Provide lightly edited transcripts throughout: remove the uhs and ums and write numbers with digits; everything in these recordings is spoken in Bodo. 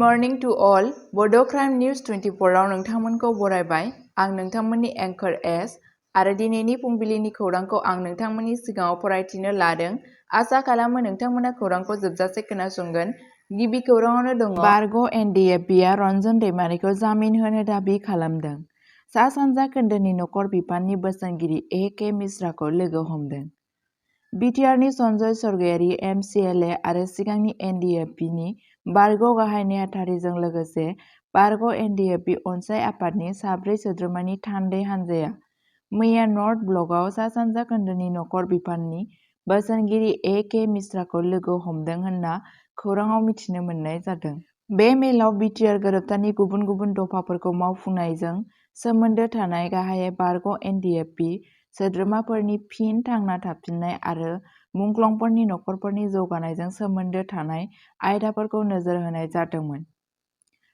मर्निं टु अल बड' क्राइम निउज 24 आव नोंथांमोनखौ बरायबाय। आं नोंथांमोननि एंकर एस आरो दिनैनि फुंबिलिनि खौरांखौ आं नोंथांमोननि सिगाङाव फरायथिनो लादों। आसा खालामो नोंथांमोना खौरांखौ जोबजासे खोनासंगोन। गिबि खौराङावनो दङ बारग' एनडिएफबिआ रन्जन दैमारिखौ जामिन होनो दाबि खालामदों। सा सानजा खोन्दोनि नखर बिफाननि बोसोनगिरि ए.के. मिश्राखौ लोगो हमदों। बिटिआरनि सन्जय सरगयारि एमसिएलए आरो सिगांनि एनडिएफबिनि बारग' गाहाय नेहाथारिजों लोगोसे बारग' एनडिएफबि अनसाइ आफादनि साब्रै सोद्रोमानि थान्दै हानजाया मैया नर्थ ब्लकआव सा सानजा खोन्दोनि नखर बिफाननि बोसोनगिरि ए.के. मिश्राखौ लोगो हमदों होनना खौराङाव मिथिनो मोननाय जादों। बे मेलाव बिटिआर गोरोबथानि गुबुन गुबुन दफाफोरखौ मावफुंनायजों सोमोन्दो थानाय गाहायै बारग' एनडिएफबि सोद्रोमाफोरनि फिन थांना थाफिननाय आरो मुंख्लंफोरनि नखरफोरनि जौगानायजों सोमोन्दो थानाय आयदाफोरखौ नोजोर होनाय जादोंमोन।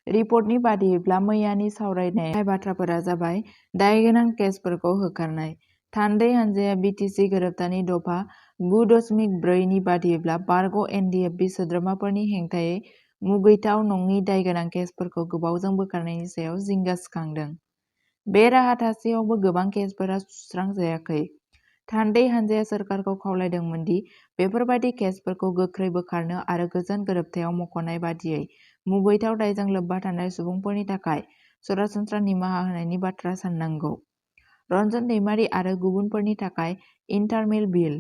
रिपर्टनि बादियैब्ला मैयानि सावरायनाय गाहाय बाथ्राफोरा जाबाय दायगोनां केसफोरखौ होखारनाय। थान्दै हानजाया बिटिसि गोरोबथानि दफा 9.4 नि बादियैब्ला बारग' एनडिएफबि सोद्रोमाफोरनि हेंथायै मुगैथाव नङि दायगोनां केसफोरखौ गोबावजों बोखारनायनि सायाव जिंगा सिखांदों। बे राहा थासेयावबो गोबां केसफोरा सुस्रांजायाखै। थान्दै हानजाया सोरखारखौ खावलायदोंमोन दि बेफोरबादि केसफोरखौ गोख्रै बोखारनो आरो गोजोन गोरोबथायाव मख'नाय बादियै मुगैथाव दायजों लोब्बा थानाय सुबुंफोरनि थाखाय सरासनस्रा निमाहा होनायनि बाथ्रा साननांगौ। रन्जन दैमारि आरो गुबुनफोरनि थाखाय इन्टारमेल बिल।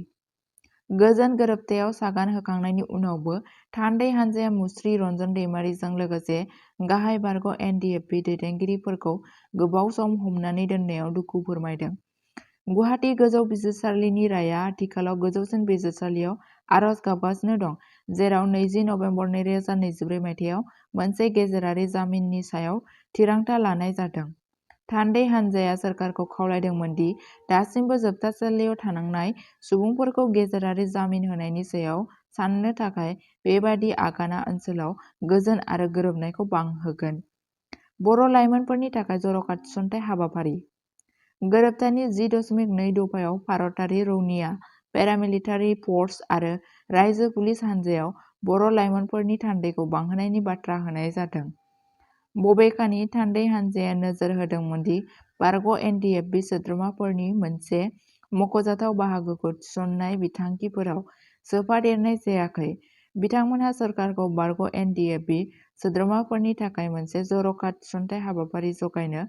गोजोन गोरोबथायाव सागान होखांनायनि उनावबो थान्दै हानजाया मुस्रि रन्जन दैमारिजों लोगोसे गाहाय बारग' एनडिएफबि दैदेनगिरिफोरखौ गोबाव सम हमनानै दोननायाव दुखु फोरमायदों। गुवाहाटी गोजौ बिजिरसालिनि राया आथिखालाव गोजौसिन बिजिरसालियाव आर'ज गाबगासिनो दं, जेराव 20 नबेम्बर 2024 मायथाइयाव मोनसे गेजेरारि जामिननि सायाव थिरांथा लानाय जादों। थान्दै हानजाया सोरखारखौ खावलायदोंमोन दि दासिमबो जोबथेसालियाव थानांनाय सुबुंफोरखौ गेजेरारि जामिन होनायनि सायाव साननो थाखाय बेबादि आगाना ओनसोलाव गोजोन आरो गोरोबनायखौ बांहोगोन। बर' लाइमोनफोरनि थाखाय जर'खा थिसनथाइ हाबाफारि। गोरोबथानि 10.2 दफायाव भारतारि रौनिया पेरामिलिटारि फर्स आरो रायजो पुलिस हानजायाव बर' लाइमोनफोरनि थान्दैखौ बांहोनायनि बाथ्रा होनाय जादों। बबेखानि थान्दै हानजाया नोजोर होदोंमोन दि बारग' एनडिएफबि सोद्रोमाफोरनि मोनसे मख'जाथाव बाहागोखौ थिसननाय बिथांखिफोराव सोफादेरनाय जायाखै। बिथांमोनहा सोरखारखौ बारग' एनडिएफबि सोद्रोमाफोरनि थाखाय मोनसे जर'खा थिसनथाइ हाबाफारि जगायनो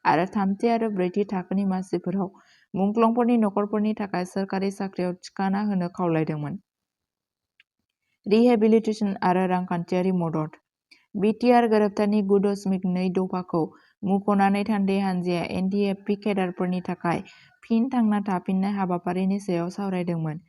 आरो थामथि आरो ब्रैथि थाखोनि मासिफोराव मुंख्लंफोरनि नखरफोरनि थाखाय सोरखारि साख्रियाव थिखाना होनो खावलायदोंमोन। रिहेबिलिटेसन आरो रांखान्थियारि मदद। बिटिआर गोरोबथानि 9.2 दफाखौ मुंख'नानै थान्दै हानजाया एनडिएफबि केडारफोरनि थाखाय फिन थांना थाफिननाय हाबाफारिनि सायाव सावरायदोंमोन।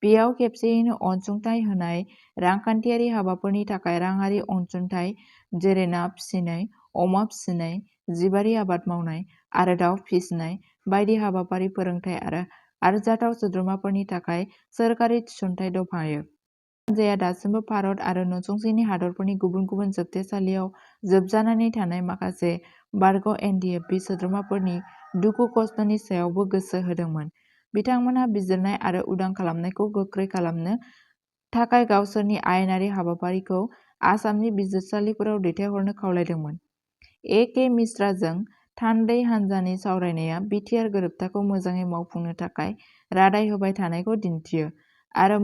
बेयाव खेबसेयैनो अनसुंथाइ होनाय, रांखान्थियारि हाबाफोरनि थाखाय राङारि अनसुंथाइ जेरै ना फिसिनाय, अमा फिसिनाय, जिबारि आबाद मावनाय आरो दाव फिसिनाय बायदि हाबाफारि फोरोंथाय आरो आरजाथाव सोद्रोमाफोरनि थाखाय सोरखारि थिसनथाइ दफायो। हानजाया दासिमबो भारत आरो नसुंसेनि हादरफोरनि गुबुन गुबुन जोबथेसालियाव जोबजानानै थानाय माखासे बारग' एनडिएफबि सोद्रोमाफोरनि दुखु खस्थ'नि सायावबो गोसो होदोंमोन। बिथांमोनहा बिजिरनाय आरो उदां खालामनायखौ गोख्रै खालामनो थाखाय गावसोरनि आयेनारि हाबाफारिखौ आसामनि बिजिरसालिफोराव दैथायहरनो खावलायदोंमोन। ए.के. मिश्राजों थान्दै हानजानि सावरायनाया बिटिआर गोरोबथाखौ मोजाङै मावफुंनो थाखाय रादाय होबाय थानायखौ दिन्थियो आरो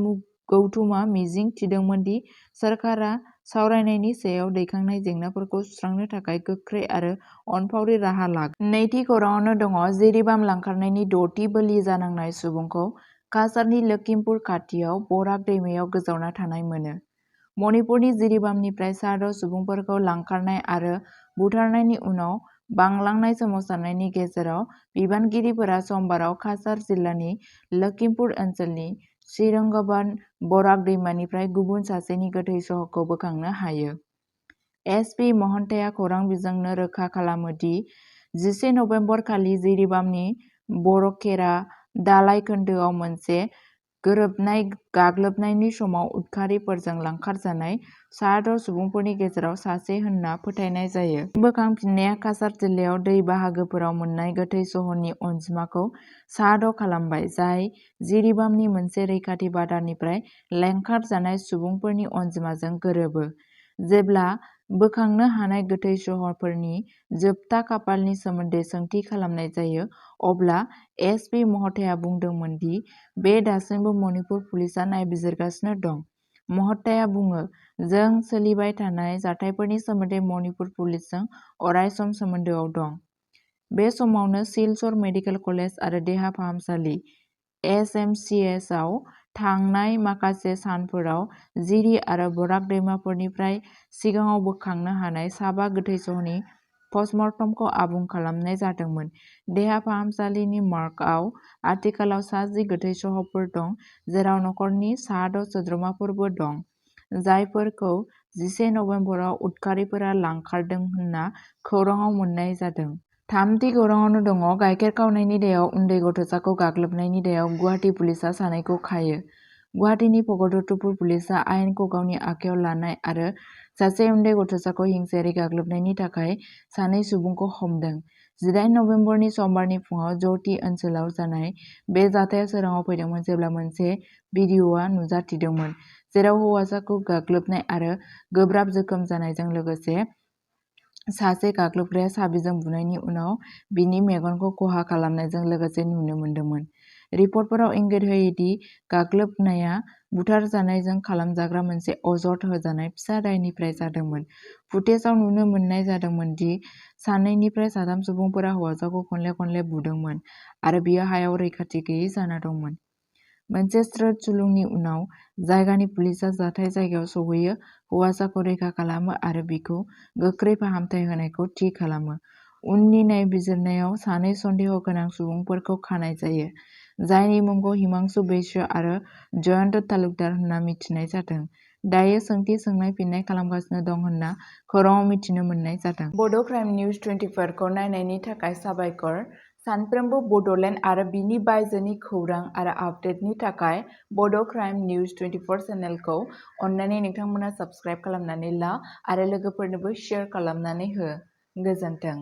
गौथुमआ मिजिं थिदोंमोन दि सोरखारा सावरायनायनि सायाव दैखांनाय जेंनाफोरखौ सुस्रांनो थाखाय गोख्रै आरो अनफावरि राहा लागोन। नैथि खौराङावनो दङ जिरिबाम लांखारनायनि 6थि बोलि जानांनाय सुबुंखौ काछारनि लखिमपुर खाथियाव बराक दैमायाव गोजावना थानाय मोनो। मणिपुरनि जिरिबामनिफ्राय सा 6 सुबुंफोरखौ लांखारनाय आरो बुथारनायनि उनाव बांलांनाय सोमावसारनायनि गेजेराव बिबानगिरिफोरा समबाराव काछार जिल्लानि लखिमपुर ओनसोलनि श्रीरंगबान बराक दैमानिफ्राय गुबुन सासेनि गोथै सह'खौ बोखांनो हायो। एस. पि. महन्ताया खौरां बिजोंनो रोखा खालामो दि 11 नबेम्बर खालि जिरिबामनि बरखेरा दालाइ खोन्दोआव मोनसे गोरोबनाय गाग्लोबनायनि समाव उदखारिफोरजों लांखारजानाय सा 6 सुबुंफोरनि गेजेराव सासे होनना फोथायनाय जायो। बे बोखांफिननाया काछार जिल्लायाव दै बाहागोफोराव मोन्नाय गोथै सह'नि अनजिमाखौ सा 6 खालामबाय, जाय जिरिबामनि मोनसे रैखाथि बादानिफ्राय लांखारजानाय सुबुंफोरनि अनजिमाजों गोरोबो। जेब्ला बोखांनो हानाय गोथै सह'फोरनि जोबथा खाफालनि सोमोन्दै सोंथि खालामनाय जायो, अब्ला एस.पि. महताया बुंदोंमोन दि बे दासिमबो मणिपुर पुलिसआ नायबिजिरगासिनो दं। महताया बुङो, "जों सोलिबाय थानाय जाथायफोरनि सोमोन्दै मणिपुर पुलिसजों अरायसम सोमोन्दोआव दं।" बे समावनो सिलचर मेडिकेल कलेज आरो देहा फाहामसालि (एसएमसीएच) आव थांनाय माखासे सानफोराव जिरि आरो बराक दैमाफोरनिफ्राय सिगाङाव बोखांनो हानाय साबा गोथै सह'नि पस्टमर्टमखौ आबुं खालामनाय जादोंमोन। देहा फाहामसालिनि मर्गआव आथिखालाव 60 गोथै सह'फोर दं, जेराव नखरनि 6 सोद्रोमाफोरबो दं, जायफोरखौ 11 नबेम्बराव उदखारिफोरा लांखारदों होनना खौरांआव मोन्नाय जादों। थामथि खौरांआव दङ, गाइखेर खावनायनि दायाव उन्दै गथ'साखौ गाग्लोबनायनि दायाव गुवाहाटी पुलिसआ सानैखौ खायो। गुवाहाटीनि भगदत्तपुर पुलिसआ आयेनखौ गावनि आखायाव लानाय आरो सासे उन्दै गथ'साखौ हिंसायारि गाग्लोबनायनि थाखाय सानै सुबुंखौ हमदों। 18 नबेम्बरनि समबारनि फुंआव जौथि ओनसोलाव जानाय बे जाथाया सोराङाव फैदोंमोन जेब्ला मोनसे भिडिअ'आ नुजाथिदोंमोन, जेराव हौवासाखौ गाग्लोबनाय आरो गोब्राब जोखोम जानायजों लोगोसे सासे गाग्लोबग्राया साबिजों बुनायनि उनाव बिनि मेगनखौ खहा खालामनायजों लोगोसे नुनो मोनदोंमोन। रिपर्टफोराव इंगित होयो दि गाग्लोबनाया बुथारजानायजों खालामजाग्रा मोनसे अजद होजानाय फिसा दायनिफ्राय जादोंमोन। फुटेजआव नुनो मोननाय जादोंमोन दि सानैनिफ्राय साथाम सुबुंफोरा हौवासाखौ खनले-खनले बुदोंमोन आरो बियो हायाव रैखाथि गैयै जाना दंमोन। मोनसे स्रोत सुलुंनि उनाव, जायगानि पुलिसआ जाथाय जायगायाव सौहैयो, हौवासाखौ रैखा खालामो आरो बिखौ गोख्रै फाहामथाय होनायखौ थि खालामो। उननि नायबिजिरनायाव सानै सन्देह गोनां सुबुंफोरखौ खानाय जायो, जायनि मुंखौ हिमांशु बैश्य आरो जयन्त तालुकदार होनना मिथिनाय जादों, दायो सोंथि सोंनाय-फिननाय खालामगासिनो दं होनना खौरांआव मिथिनो मोननाय जादों। बड' क्राइम निउज 24 खौ नायनायनि थाखाय साबायखर। सानफ्रोमबो बड'लेण्ड आरो बिनि बायजोनि खौरां आरो आपडेटनि थाखाय बड' क्राइम निउज 24 चेनेलखौ अन्नानै नोंथांमोना साबस्क्राइब खालामनानै ला आरो लोगोफोरनोबो शेयार खालामनानै हो। गोजोन्थों।